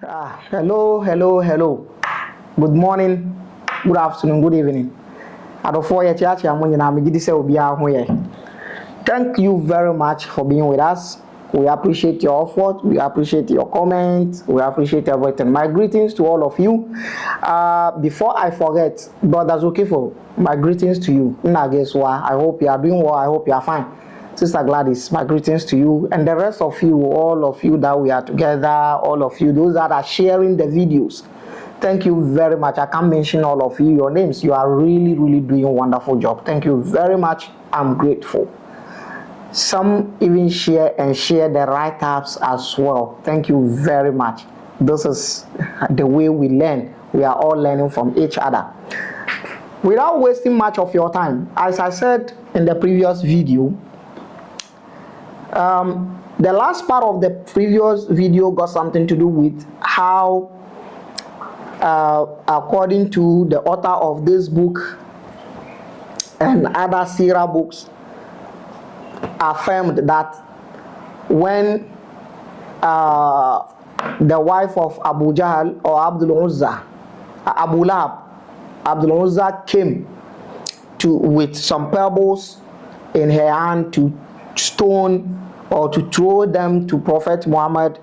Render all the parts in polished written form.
Hello. Good morning, good afternoon, good evening. Thank you very much for being with us. We appreciate your effort, we appreciate your comments, we appreciate everything. My greetings to all of you. Before I forget, brothers Okefo, my greetings to you. I hope you are doing well, I hope you are fine. Sister Gladys, my greetings to you, and the rest of you, all of you that we are together, all of you, those that are sharing the videos. Thank you very much. I can't mention all of you, your names. You are really doing a wonderful job. Thank you very much. I'm grateful. Some even share the write-ups as well. Thank you very much. This is the way we learn. We are all learning from each other. Without wasting much of your time, as I said in the previous video, the last part of the previous video got something to do with how, according to the author of this book and other Sirah books, affirmed that when the wife of Abu Jahl or Abdul Uzza, Abu Lahab, Abdul Uzza came with some pebbles in her hand to stone or to throw them to Prophet Muhammad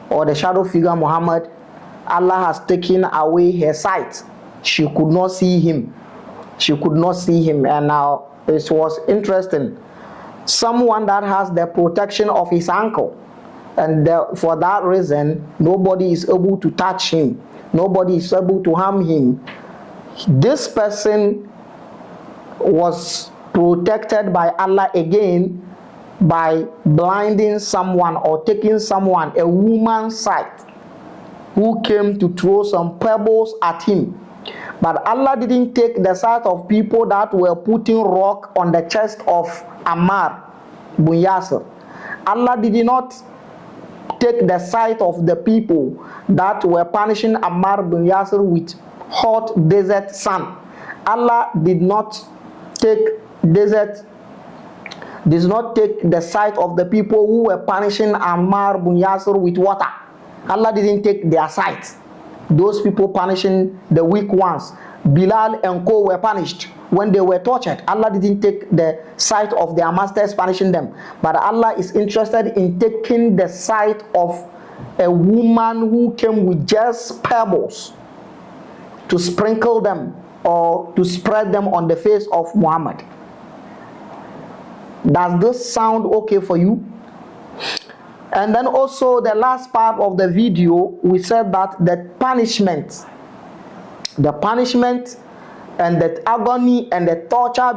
or the shadow figure Muhammad, Allah has taken away her sight. She could not see him. And now it was interesting. Someone that has the protection of his ankle, and for that reason, nobody is able to touch him. Nobody is able to harm him. This person was protected by Allah again by blinding someone or taking someone, a woman's sight, who came to throw some pebbles at him. But Allah didn't take the sight of people that were putting rock on the chest of Ammar bin Yasir. Allah did not take the sight of the people that were punishing Ammar bin Yasir with hot desert sun. Allah did not take the sight of the people who were punishing Ammar bin Yasir with water. Allah didn't take their sight. Those people punishing the weak ones, Bilal and Co were punished when they were tortured. Allah didn't take the sight of their masters punishing them. But Allah is interested in taking the sight of a woman who came with just pebbles to sprinkle them or to spread them on the face of Muhammad. Does this sound okay for you? And then also the last part of the video, we said that the punishment and the agony and the torture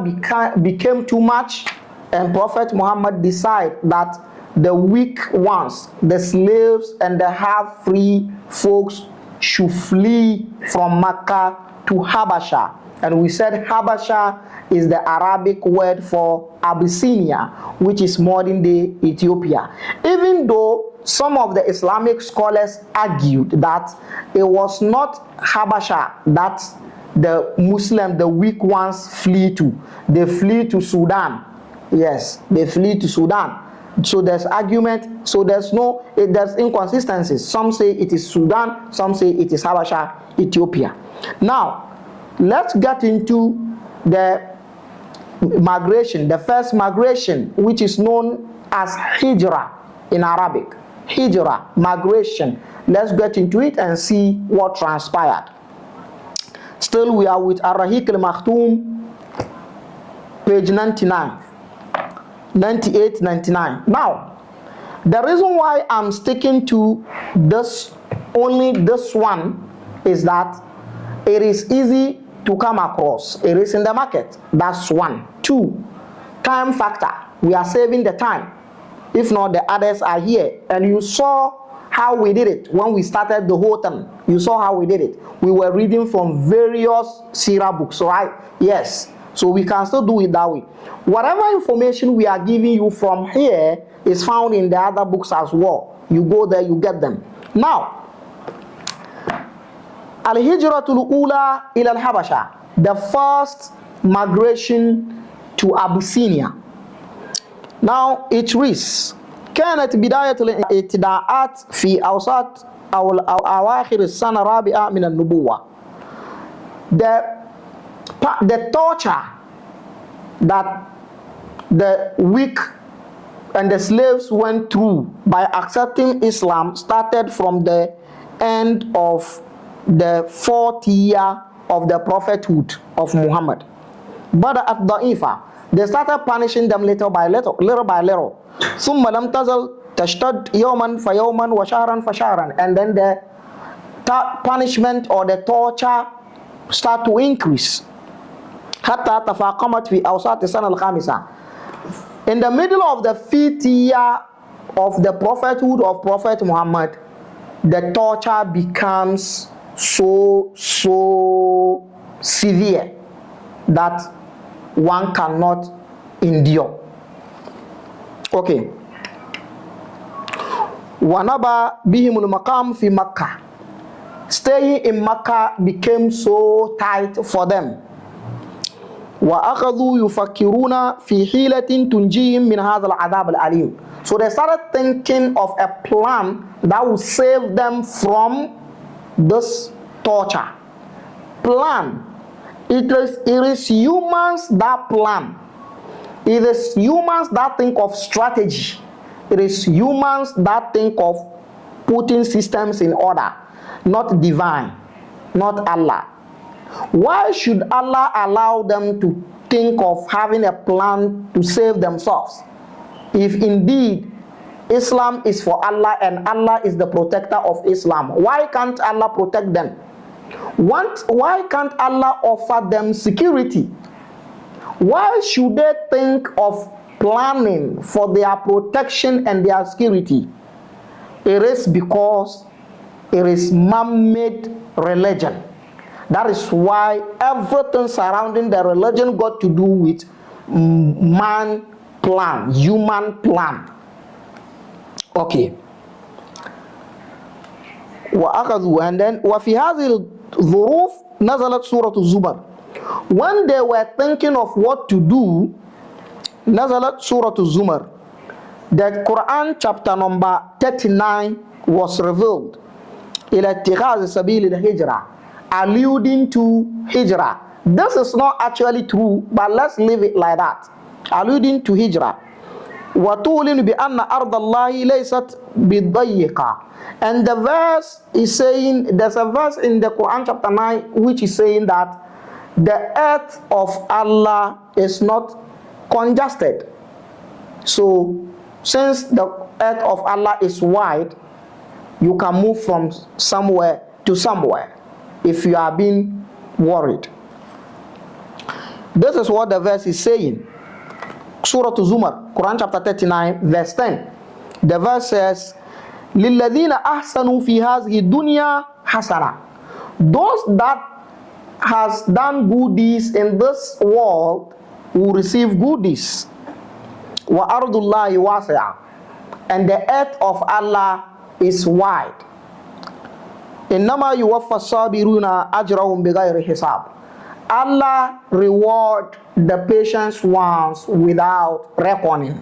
became too much, and Prophet Muhammad decided that the weak ones, the slaves and the half-free folks should flee from Mecca to Habasha. And we said Habasha is the Arabic word for Abyssinia, which is modern-day Ethiopia. Even though some of the Islamic scholars argued that it was not Habasha that the weak ones flee to. They flee to Sudan. Yes, they flee to Sudan. So there's argument, so there's inconsistencies. Some say it is Sudan, some say it is Habasha, Ethiopia. Now, let's get into the migration, the first migration, which is known as Hijrah in Arabic. Hijrah, migration. Let's get into it and see what transpired. Still, we are with Ar-Rahiq al-Makhtoum, page 99, 98, 99. Now, the reason why I'm sticking to only this one is that it is easy to come across. It is in the market. That's one. Two, time factor. We are saving the time. If not, the others are here. And you saw how we did it when we started the whole thing. You saw how we did it. We were reading from various Sirah books, right? Yes. So we can still do it that way. Whatever information we are giving you from here is found in the other books as well. You go there, you get them. Now, Al-Hijratul Ula ila al-Habasha, the first migration to Abyssinia. Now it reads: كانت بداية الابتداءات في أوساط أو أواخر السنة الرابعة من النبوة. The torture that the weak and the slaves went through by accepting Islam started from the end of the 4th year of the prophethood of Muhammad. But at Da'ifa, they started punishing them little by little. ثم لم تزل تشتد يوما فيوما وشهرا فشهرا, and then the punishment or the torture start to increase. حتى تفاقمت في أوساط السنة الخامسة. In the middle of the 5th year of the prophethood of Prophet Muhammad, the torture becomes so severe that one cannot endure. Okay. وَنَبَى بِهِمُ الْمَقَامُ فِي Mecca. Staying in Mecca became so tight for them. وَأَخَذُوا يُفَكِّرُونَ فِي حِيلَةٍ تُنْجِيهِمْ مِنْ هَذَا الْعَذَابِ الْعَلِيمِ. So they started thinking of a plan that would save them from this torture. Plan. It is humans that plan. It is humans that think of strategy. It is humans that think of putting systems in order, not divine, not Allah. Why should Allah allow them to think of having a plan to save themselves? If indeed Islam is for Allah and Allah is the protector of Islam, why can't Allah protect them? Why can't Allah offer them security? Why should they think of planning for their protection and their security? It is because it is man-made religion. That is why everything surrounding the religion got to do with man plan, human plan. Okay. And then وفي هذه الظروف نزلت سورة الزمر. When they were thinking of what to do, نزلت سورة الزمر. The Quran chapter number 39 was revealed. إلى اتخاذ سبيل الهجرة, alluding to hijrah. This is not actually true, but let's leave it like that. Alluding to hijrah. وَتُعْلِنُ بِأَنَّ أَرْضَ اللَّهِ لَيْسَتْ بِضَيِّقَةٍ. And the verse is saying, there's a verse in the Quran chapter 9 which is saying that the earth of Allah is not congested. So since the earth of Allah is wide, you can move from somewhere to somewhere if you are being worried. This is what the verse is saying. Surah Zumar, Quran chapter 39, verse 10. The verse says, لِلَّذِينَ أَحْسَنُوا فِي هَذِهِ الدُّنْيَا حَسَنًا. Those that has done good deeds in this world will receive good deeds. وَأَرْضُ اللَّهِ وَاسِعًا. And the earth of Allah is wide. إِنَّمَا يُوَفَّى الصَّابِرُونَ أَجْرَهُمْ بِغَيْرِ حِسَابٍ. Allah reward the patient ones without reckoning.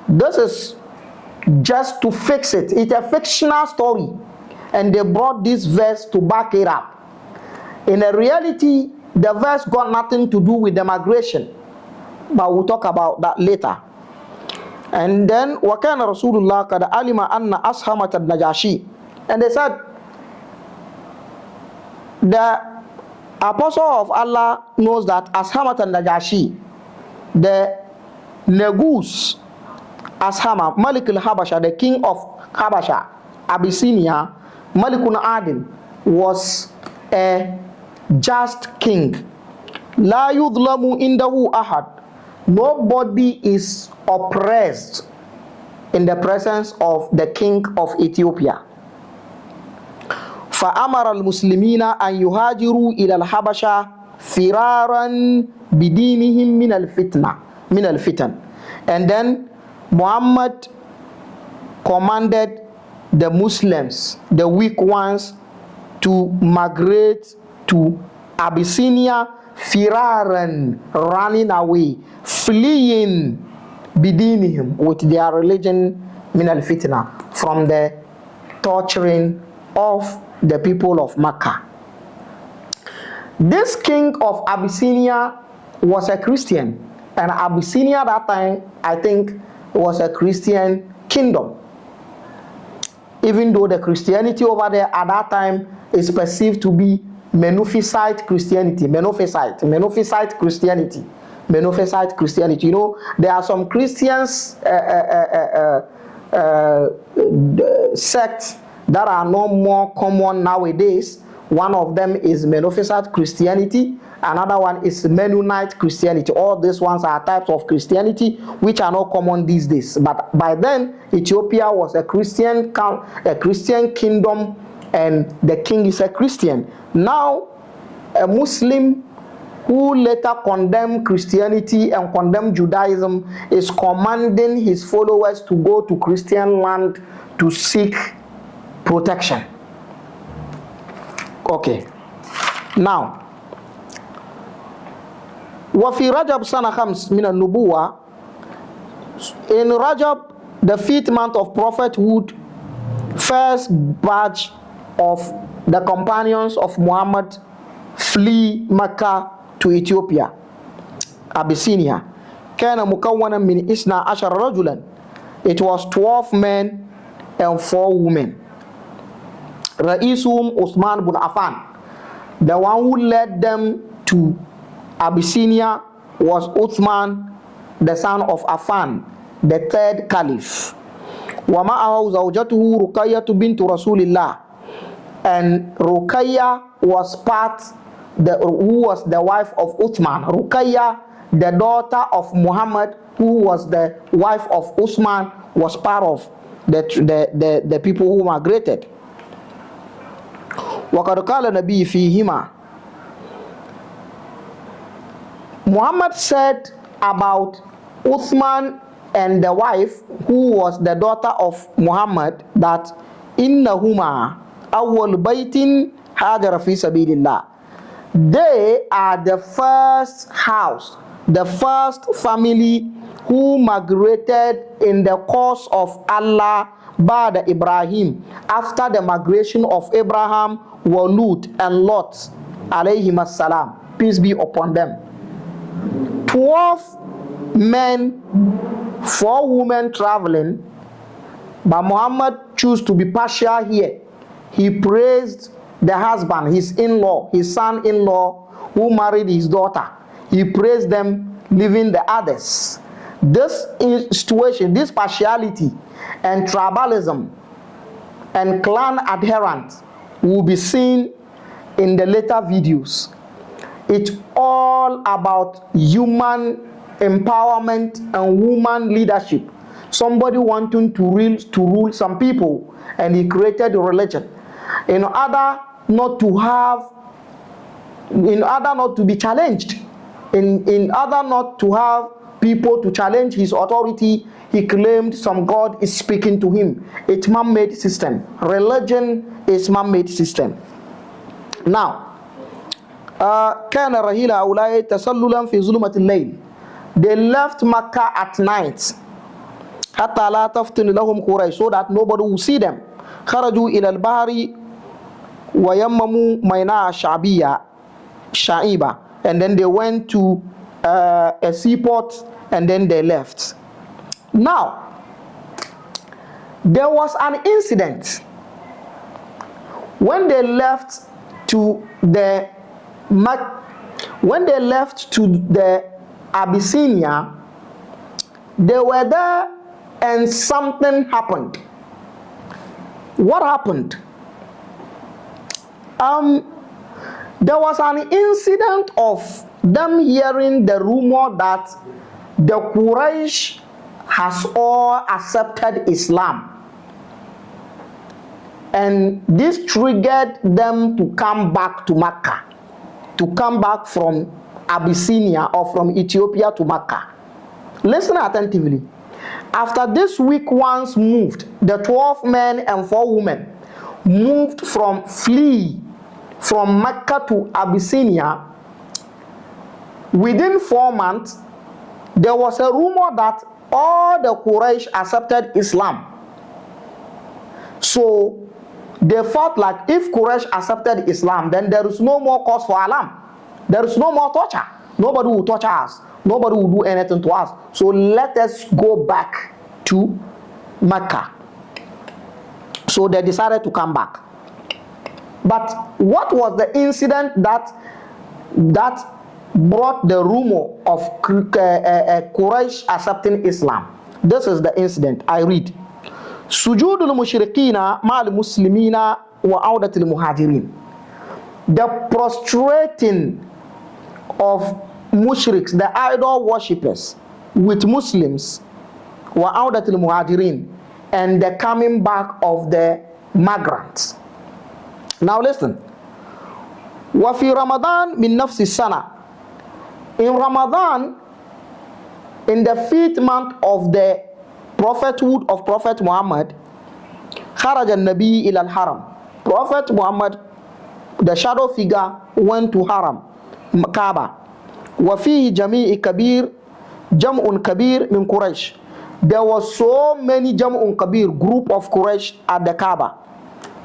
This is just to fix it. It's a fictional story, and they brought this verse to back it up. In reality, the verse got nothing to do with the migration, but we'll talk about that later. And then وَكَانَ رَسُولُ اللَّهِ قَدْ عَلِمَ أَنَّ أَصْحَمَةَ النَّجَاشِي. And they said, the Apostle of Allah knows that Ashamat al-Najashi, the Negus Ashama, Malik al-Habasha, the king of Habasha, Abyssinia, Malikun Adil, was a just king. La yudlamu indahu ahad. Nobody is oppressed in the presence of the king of Ethiopia. فأمر المسلمين أن يهاجروا إلى الحبشة فرارا بدينهم من الفتن. And then Muhammad commanded the Muslims, the weak ones, to migrate to Abyssinia, firaran, running away, fleeing bidinihim, with their religion, min al fitna, from the torturing of the people of Mecca. This king of Abyssinia was a Christian, and Abyssinia at that time, I think, was a Christian kingdom. Even though the Christianity over there at that time is perceived to be Monophysite Christianity, Monophysite Christianity. You know, there are some Christians sects that are no more common nowadays. One of them is Monophysite Christianity. Another one is Mennonite Christianity. All these ones are types of Christianity which are not common these days. But by then, Ethiopia was a Christian kingdom, and the king is a Christian. Now, a Muslim who later condemned Christianity and condemned Judaism is commanding his followers to go to Christian land to seek protection. Okay. Now, وفي رجب سنة 5 من النبوة, in Rajab, the 5th month of prophethood, first batch of the companions of Muhammad flee Mecca to Ethiopia, Abyssinia. كان مكونا من 12 رجلا. It was 12 men and 4 women. رئيسهم Uthman bin Affan. The one who led them to Abyssinia was Uthman, the son of Affan, the 3rd caliph. ومعه زوجته رقية بنت رسول الله. And Ruqayya was who was the wife of Uthman. Ruqayya, the daughter of Muhammad, who was the wife of Uthman, was part of the people who migrated. وقد قال النبي فيهما. Muhammad said about Uthman and the wife, who was the daughter of Muhammad, that إنهما أول بيت هاجر في سبيل الله. They are the first house, the first family who migrated in the cause of Allah Ba'da Ibrahim, after the migration of Abraham, Lut and Lot alayhim as-salam, peace be upon them. 12 men, 4 women traveling, but Muhammad chose to be partial here. He praised the husband, his in-law, his son-in-law, who married his daughter. He praised them, leaving the others. This situation, this partiality and tribalism and clan adherence will be seen in the later videos. It's all about human empowerment and woman leadership. Somebody wanting to rule some people, and he created a religion in order not to be challenged, in order not to have people to challenge his authority. He claimed some God is speaking to him. It's man-made system. Religion is man-made system. Now, كان رحيل هؤلاء تسللا في ظلمة الليل. They left Mecca at night حتى لا تفتن لهم قريش, so that nobody will see them. خرجوا إلى البحر ويمموا ميناء شعيبة, and then they went to a seaport, and then they left. Now, there was an incident when they left to the Abyssinia. They were there, and something happened. What happened? There was an incident of them hearing the rumor that the Quraysh has all accepted Islam, and this triggered them to come back to Mecca, to come back from Abyssinia or from Ethiopia to Mecca. Listen attentively. After this weak ones moved, the 12 men and 4 women moved from Mecca to Abyssinia. Within 4 months, there was a rumor that all the Quraysh accepted Islam. So they felt like if Quraysh accepted Islam, then there is no more cause for alarm. There is no more torture. Nobody will torture us. Nobody will do anything to us. So let us go back to Mecca. So they decided to come back. But what was the incident that brought the rumor of Quraysh accepting Islam? This is the incident. I read. Sujudul mushrikina ma'al muslimina wa awdatul muhajirin. The prostrating of mushriks, the idol worshippers, with Muslims, wa awdatul muhajirin, and the coming back of the migrants. Now listen. Wa fi Ramadan min nafsi sana. In Ramadan, in the 5th month of the prophethood of Prophet Muhammad, kharaja an-nabi ila al-haram. Prophet Muhammad, the shadow figure, went to Haram, Kaaba. Wa fihi jam'un kabir min Quraysh. There was so many jam'un kabir, group of Quraysh at the Kaaba.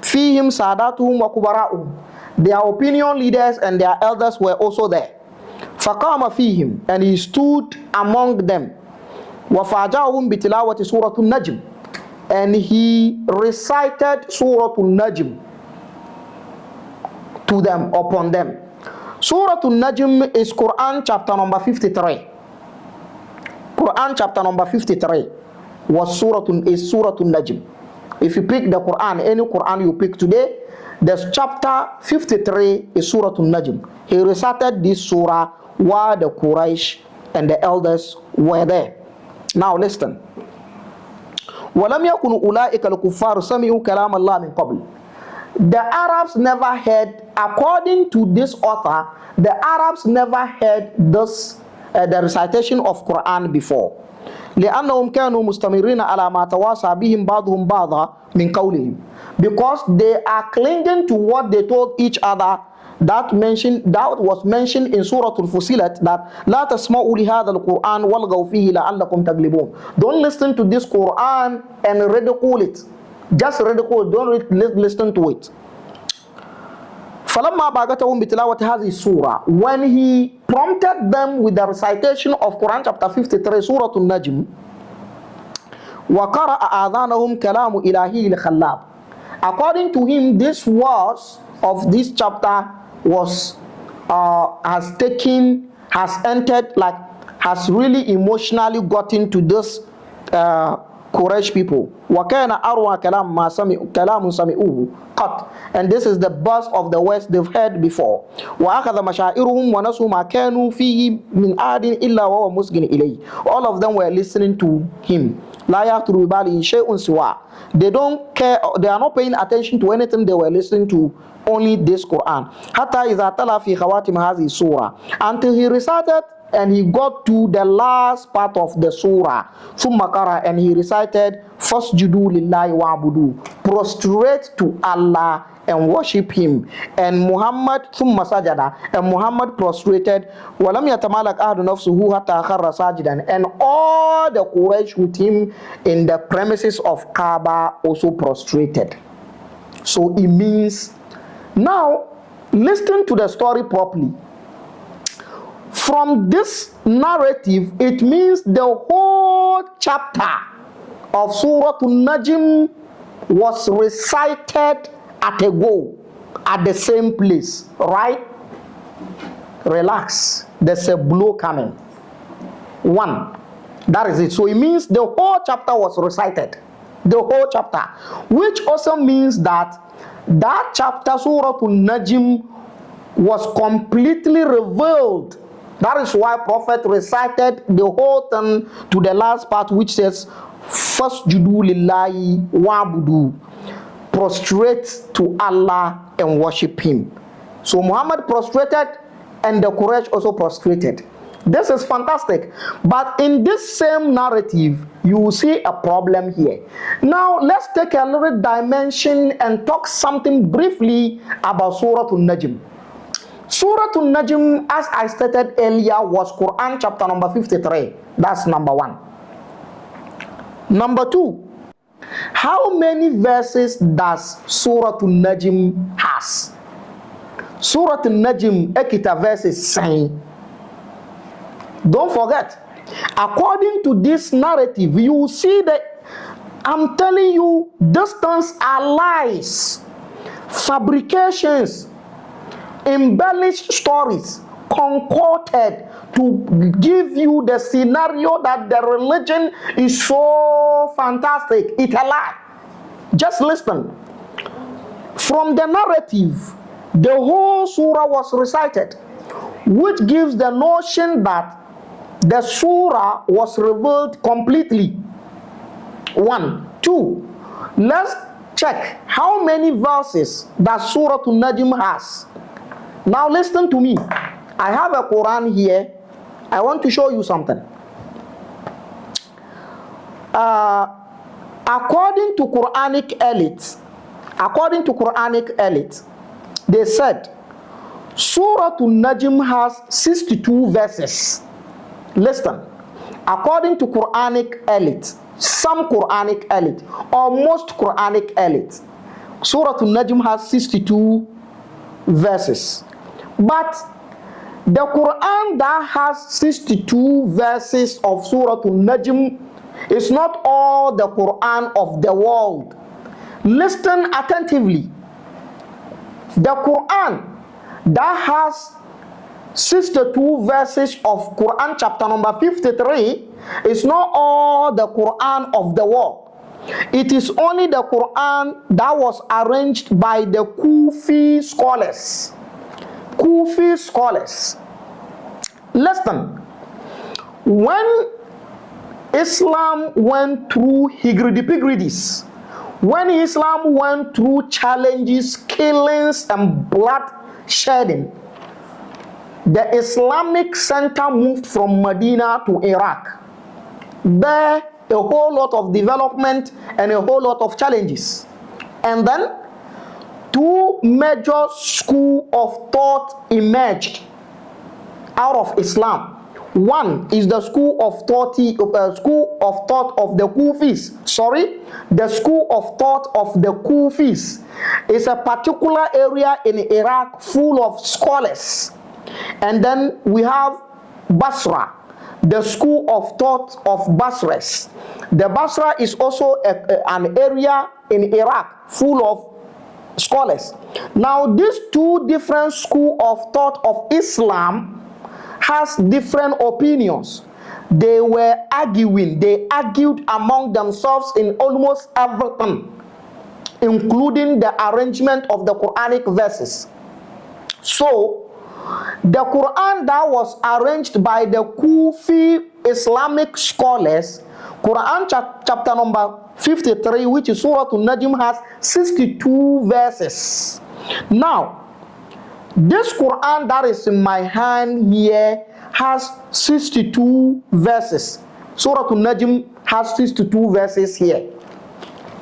Fihim sadatuhum wa kubara'uhum. Their opinion leaders and their elders were also there. Faqama fihim, and he stood among them. Wa faja'ahum bitilawati suratul najm, and he recited suratul najm to them, upon them. Suratul najm is Quran chapter number 53. Quran chapter number 53 was suratul najm. If you pick the Quran, any Quran you pick today, the chapter 53 is Suratul Najm. He recited this surah while the Quraysh and the elders were there. Now listen. وَلَمْ يَكُنُ أُولَٰئِكَ الْكُفَّارُ سَمِعُوا كَلَامَ اللَّهِ مِنْ قَبْلِ. The Arabs never heard, according to this author, the Arabs never heard this, the recitation of Quran before. لأنهم كانوا مستمرين على ما تواصى بهم بعضهم بعضا من قولهم, because they are clinging to what they told each other, that was mentioned in Surah Al-Fusilat, that لا تسمعوا لهذا القرآن والغوا فيه لعلكم تغلبون. Don't listen to this Quran and ridicule it. Just ridicule, don't listen to it. فَلَمَّا بَاغَتَهُمْ بِتِلَاوَةِ هَذِهِ السُّورَةِ, when he prompted them with the recitation of Quran chapter 53, Surah Al-Najm, وَقَرَأَ آذَانَهُمْ كَلَامُ إِلَهِي الْخَلَّابِ. According to him, this verse of this chapter has really emotionally gotten to this Quraysh people. وَكَانَ أَرْوَى كَلَامٌ سَمِعُوهُ قَطْ. And this is the burst of the words they've heard before. وَأَخَذَ مَشَاعِرُهُمْ وَنَسُوا مَا كَانُوا فِيهِ مِنْ أَحَدٍ إِلَّا وَهُوَ مُسْغٍ إِلَيْهِ. All of them were listening to him. لَا يَخْطُرُ بِبَالِهِ شَيْءٌ سِوَاهُ. They don't care, they are not paying attention to anything they were listening to, only this Quran. حَتَّى إِذَا تَلَى فِي خَوَاتِمِ هَذِهِ السُّورَةِ. Until he recited and he got to the last part of the surah. ثُمَّ قَرَأَ, and he recited فَاسْجُدُوا لِلَّهِ وَاعْبُدُوا. Prostrate to Allah and worship him. And Muhammad ثُمَّ سَجَدَ, and Muhammad prostrated. وَلَمْ يَتَمَالَكْ أَحْدٌ نَفْسُهُ حَتَّى خَرَّ سَاجِدًا. And all the Quraysh with him in the premises of Kaaba also prostrated. So it means, now listen to the story properly. From this narrative, it means the whole chapter of Surah Al-Najm was recited at a go, at the same place, right? Relax, there's a blow coming. One, that is it. So it means the whole chapter was recited, the whole chapter, which also means that that chapter, Surah Al-Najm, was completely revealed. That is why Prophet recited the whole thing to the last part, which says, Fasjudu lillahi wa'budu. Prostrate to Allah and worship him. So Muhammad prostrated and the Quraysh also prostrated. This is fantastic. But in this same narrative, you will see a problem here. Now, let's take a little dimension and talk something briefly about Surah Al-Najm. Surah Al-Najm, as I stated earlier, was Quran chapter number 53. That's number one. Number two, How many verses does Surah An-Najm has? Surah An-Najm ekita verses saying. Don't forget, according to this narrative, you see that I'm telling you, these things are lies, fabrications, embellished stories, concocted to give you the scenario that the religion is so fantastic. It's a lie. Just listen. From the narrative, the whole surah was recited, which gives the notion that the surah was revealed completely. 1. 2. Let's check how many verses that Surah An-Najm has. Now listen to me. I have a Quran here. I want to show you something. According to Quranic elite, they said Surah An-Najm has 62 verses. Listen, according to Quranic elite, some Quranic elite, or most Quranic elite, Surah An-Najm has 62 verses. But the Quran that has 62 verses of Surah An-Najm is not all the Quran of the world. Listen attentively. The Quran that has 62 verses of Quran chapter number 53 is not all the Quran of the world. It is only the Quran that was arranged by the Kufi scholars. Kufi scholars. Listen, when Islam went through higridy-pigridies, when Islam went through challenges, killings, and blood shedding, the Islamic center moved from Medina to Iraq. There, a whole lot of development and a whole lot of challenges. And then, two major schools of thought emerged out of Islam. One is the school of thought of the Kufis. The school of thought of the Kufis is a particular area in Iraq full of scholars. And then we have Basra, the school of thought of Basras. The Basra is also an area in Iraq full of scholars. Now, these two different schools of thought of Islam has different opinions. They were arguing. They argued among themselves in almost everything, including the arrangement of the Quranic verses. So, the Quran that was arranged by the Kufi Islamic scholars, Quran chapter number 53, which is Surah An-Najm, has 62 verses. Now, this Quran that is in my hand here has 62 verses. Surah An-Najm has 62 verses here.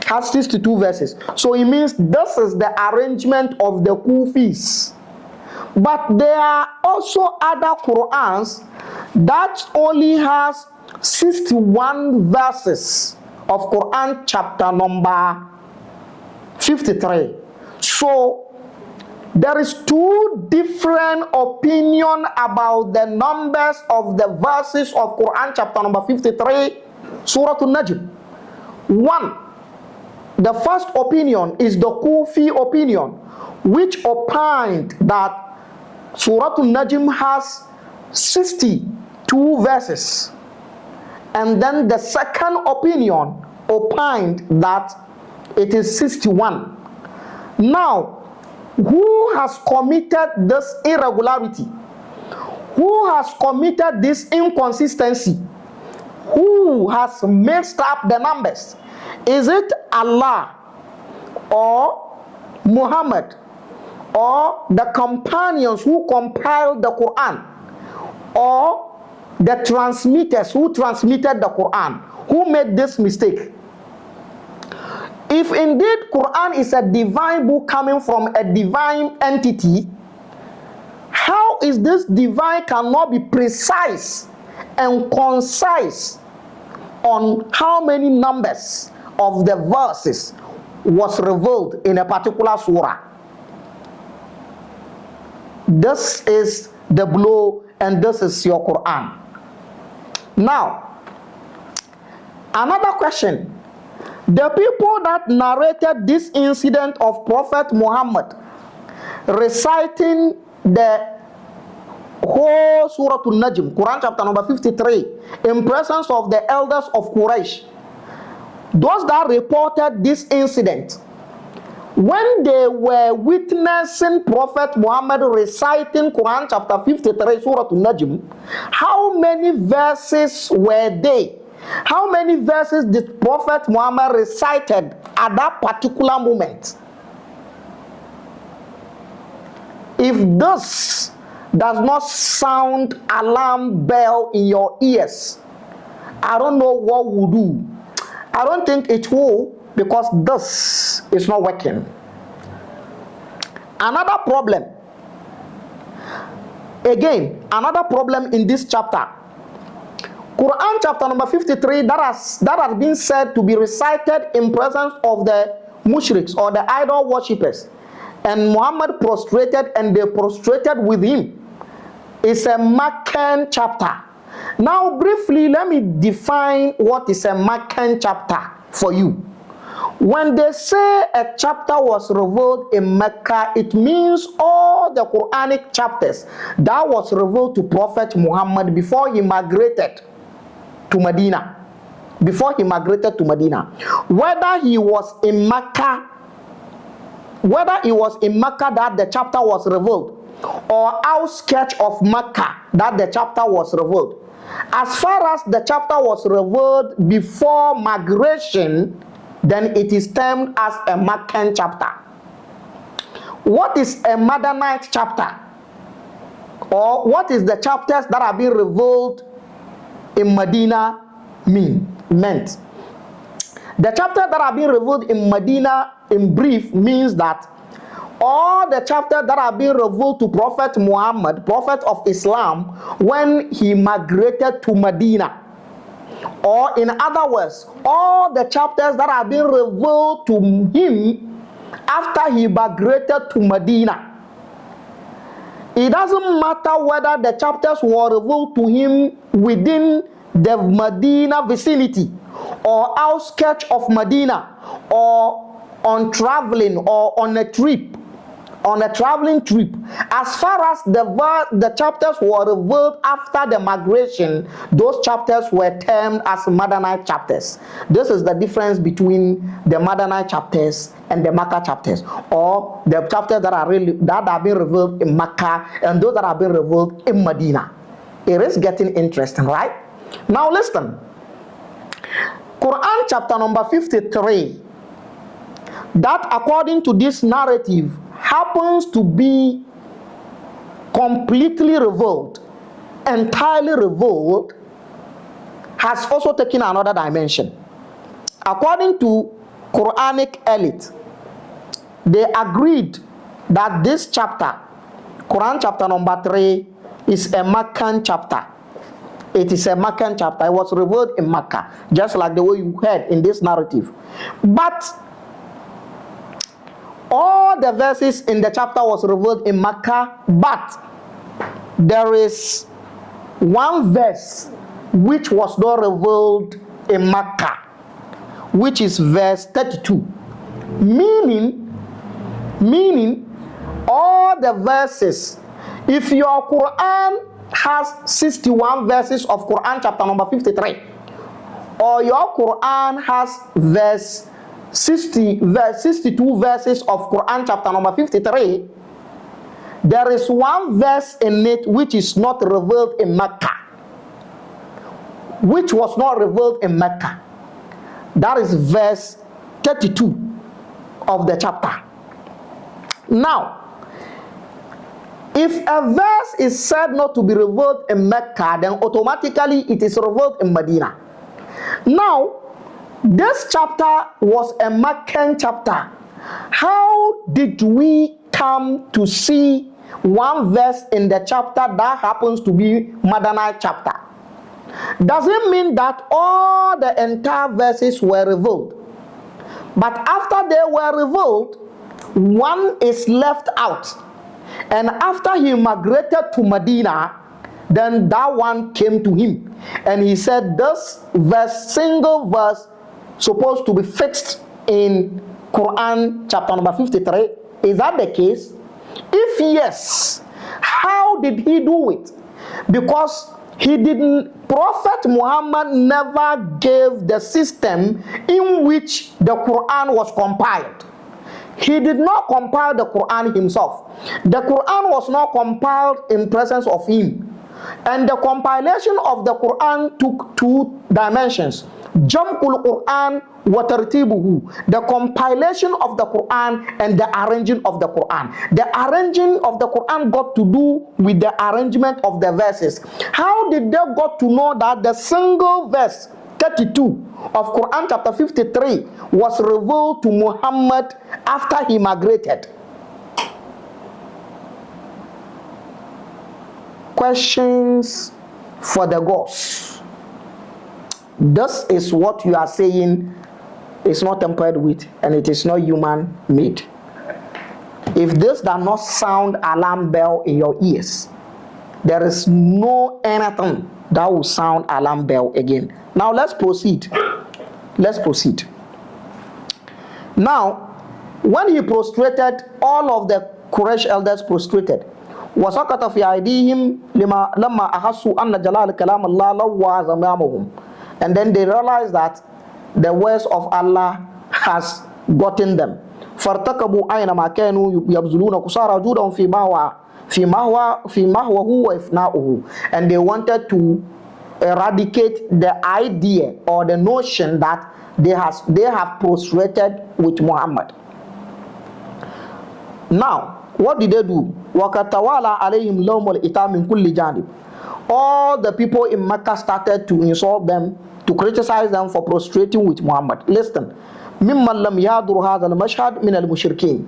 Has 62 verses. So it means this is the arrangement of the Kufis. But there are also other Qurans that only has 61 verses of Quran chapter number 53. So there is two different opinions about the numbers of the verses of Quran chapter number 53, Surah An-Najm. One, the first opinion is the Kufi opinion, which opined that Surah An-Najm has 62 verses. And then the second opinion opined that it is 61. Now, who has committed this irregularity? Who has committed this inconsistency? Who has messed up the numbers? Is it Allah or Muhammad or the companions who compiled the Quran, or the transmitters who transmitted the Quran? Who made this mistake? If indeed Quran is a divine book coming from a divine entity, how is this divine cannot be precise and concise on how many numbers of the verses was revealed in a particular surah. This is the blow, and this is your Quran. Now, another question. The people that narrated this incident of Prophet Muhammad reciting the whole Surah An-Najm, Quran chapter number 53, in presence of the elders of Quraysh, those that reported this incident, when they were witnessing Prophet Muhammad reciting Quran chapter 53, Surah An-Najm, how many verses were they? How many verses did Prophet Muhammad recited at that particular moment? If this does not sound alarm bell in your ears, I don't know what will do. I don't think it will, because this is not working. Another problem, again, another problem in this chapter, Quran chapter number 53, that has been said to be recited in presence of the mushriks or the idol worshippers, and Muhammad prostrated and they prostrated with him, is a Meccan chapter. Now briefly, let me define what is a Meccan chapter for you. When they say a chapter was revealed in Mecca, it means all the Quranic chapters that was revealed to Prophet Muhammad before he migrated to Medina. Whether he was in Mecca, that the chapter was revealed, or outskirts of Mecca that the chapter was revealed. As far as the chapter was revealed before migration, then it is termed as a Meccan chapter. What is a Medinan chapter? Or what is the chapters that are being revealed in Medina meant? The chapters that are being revealed in Medina, in brief, means that all the chapters that are being revealed to Prophet Muhammad, Prophet of Islam, when he migrated to Medina. Or in other words, all the chapters that are being revealed to him after he migrated to Medina. It doesn't matter whether the chapters were revealed to him within the Medina vicinity, or outskirts of Medina, or on traveling, or on a traveling trip. As far as the chapters were revealed after the migration, those chapters were termed as Medinan chapters. This is the difference between the Medinan chapters and the Mecca chapters, or the chapters that are being revealed in Mecca and those that are being revealed in Medina. It is getting interesting, right? Now listen. Quran chapter number 53, that according to this narrative happens to be completely revealed, entirely revealed, has also taken another dimension. According to Quranic elite, they agreed that this chapter, Quran chapter number 3, is a Meccan chapter. It is a Meccan chapter. It was revealed in Mecca, just like the way you heard in this narrative. But all the verses in the chapter was revealed in Mecca, but there is one verse which was not revealed in Mecca, which is verse 32. Meaning all the verses, if your Quran has 61 verses of Quran chapter number 53, or your Quran has 62 verses of Quran chapter number 53, there is one verse in it which is not revealed in Mecca, which was not revealed in Mecca. That is verse 32 of the chapter. Now, if a verse is said not to be revealed in Mecca, then automatically it is revealed in Medina. Now, this chapter was a Meccan chapter. How did we come to see one verse in the chapter that happens to be Medinan chapter? Does it mean that all the entire verses were revealed? But after they were revealed, one is left out. And after he migrated to Medina, then that one came to him. And he said, this verse, single verse, supposed to be fixed in Quran chapter number 53. Is that the case? If yes, how did he do it? Because Prophet Muhammad never gave the system in which the Quran was compiled. He did not compile the Quran himself. The Quran was not compiled in presence of him. And the compilation of the Quran took two dimensions. Jam'ul Quran wa tartibuhu, the compilation of the Quran and the arranging of the Quran. The arranging of the Quran got to do with the arrangement of the verses. How did they got to know that the single verse 32 of Quran chapter 53 was revealed to Muhammad after he migrated? Questions for the gods. This is what you are saying is not tempered with, and it is not human made. If this does not sound alarm bell in your ears, there is no anything that will sound alarm bell again. Now let's proceed. Let's proceed. Now, when he prostrated, all of the Quraysh elders prostrated. وسقط في أيديهم لما أحسوا أن جلال كلام الله لوى زمامهم. And then they realized that the words of Allah has gotten them. فارتكبوا أينما كانوا يبذلون قصارى جودهم في محوه وإفناؤه. And they wanted to eradicate the idea or the notion that they have prostrated with Muhammad. Now, what did they do? وَكَتَوَالَى عَلَيْهِمْ لَوْمُ الْإِتَامِ مِنْ كُلِّ جَانِبٍ. All the people in Mecca started to insult them, to criticize them for prostrating with Muhammad. Listen, مِمَّنْ لَمْ يَحْضُرْ هَذَا الْمَشْهَدِ مِنَ الْمُشْرِكِينَ,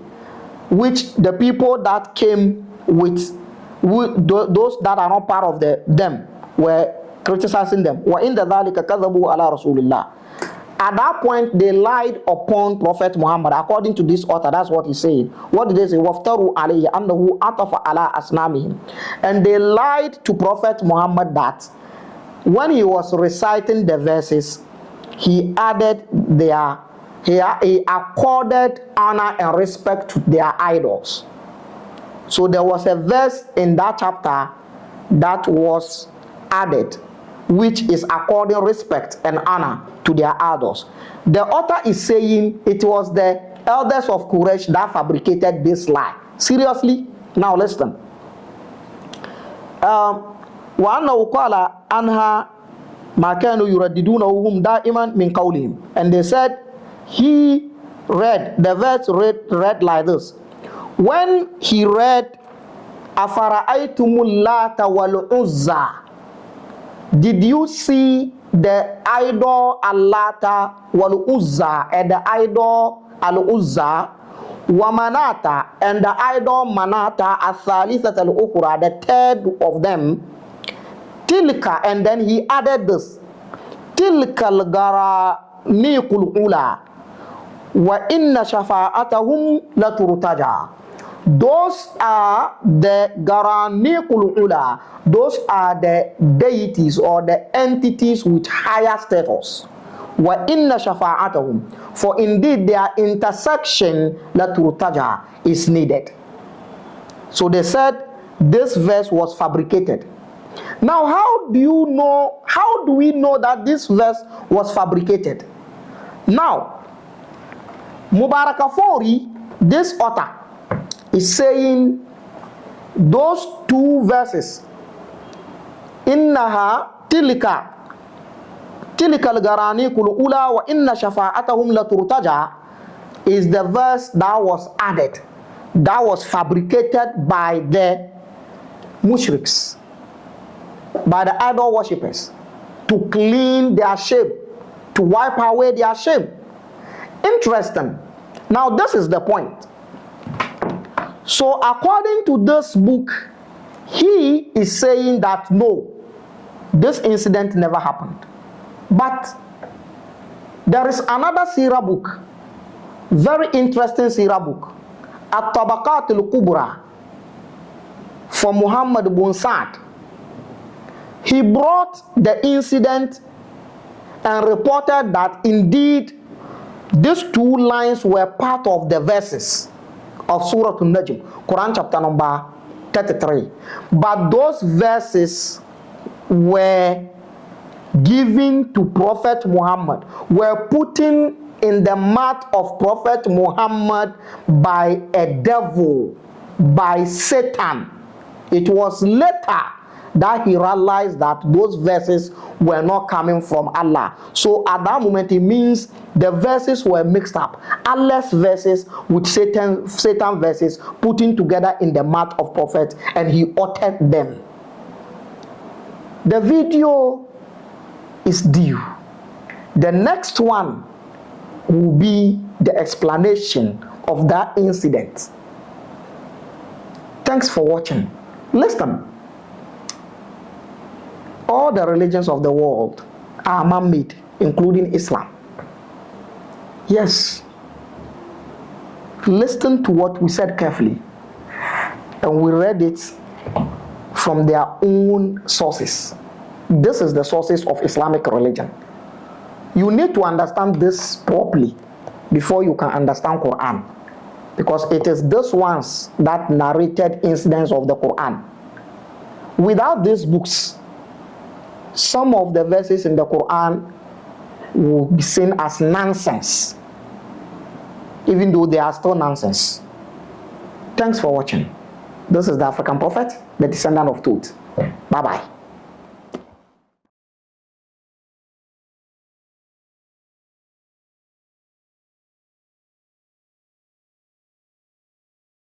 which the people that came with those that are not part of them were criticizing them. وَإِنَّ ذَلِكَ كَذَبُوا عَلَى رَسُولِ اللَّهِ. At that point, they lied upon Prophet Muhammad. According to this author, that's what he's saying. What did they say? وَافْتَرُوا عَلَيْهِ أَنَّهُ أَطَفَ عَلَىٰ أَصْنَامِهِمْ. And they lied to Prophet Muhammad that when he was reciting the verses, he accorded honor and respect to their idols. So there was a verse in that chapter that was added, which is according respect and honor to their idols. The author is saying it was the elders of Quraysh that fabricated this lie. Seriously? Now listen. وَأَنَّهُ قَالَ أَنْهَا مَا كَانُوا يُرَدِّدُونَهُ هُمْ دَائِمًا مِنْ قَوْلِهِمْ. And they said, he read, the verse read like this. When he read, أَفَرَأَيْتُمُ اللَّاتَ وَالْعُزَّى, did you see the idol Allata wal Uzza and the idol Al Uzza wa Manata and the idol Manata Athalithat al Ukhra, the third of them, Tilka, and then he added this, Tilka al Garaniqul Ula wa inna shafa'atahum la turtaja. Those are the Garaniqul Ula. Those are the deities or the entities with higher status. Wa inna shafa'atahum. For indeed their intersection la turtaja is needed. So they said this verse was fabricated. Now how do we know that this verse was fabricated? Now, Mubarakafori, this author, is saying those two verses, innaha tilka al-garaniqul ula wa inna shafa'atahum la turtaja, is the verse that was added, that was fabricated by the mushriks, by the idol worshippers, to clean their shame, to wipe away their shame. Interesting. Now this is the point. So according to this book, he is saying that no, this incident never happened. But there is another Sirah book Very interesting Sirah book. At-Tabaqat al-Kubra from Muhammad bin Sa'd. He brought the incident and reported that indeed these two lines were part of the verses of Surah An-Najm, Quran chapter number 33. But those verses were given to Prophet Muhammad, were put in the mouth of Prophet Muhammad by a devil, by Satan. It was later that he realized that those verses were not coming from Allah. So at that moment, it means the verses were mixed up. Allah's verses with Satan verses putting together in the mouth of Prophet, and he uttered them. The video is due. The next one will be the explanation of that incident. Thanks for watching. Listen. All the religions of the world are man-made, including Islam. Yes. Listen to what we said carefully. And we read it from their own sources. This is the sources of Islamic religion. You need to understand this properly before you can understand Quran. Because it is these ones that narrated incidents of the Quran. Without these books, some of the verses in the Quran will be seen as nonsense, even though they are still nonsense. Thanks for watching. This is the African Prophet, the descendant of Tut. Bye-bye.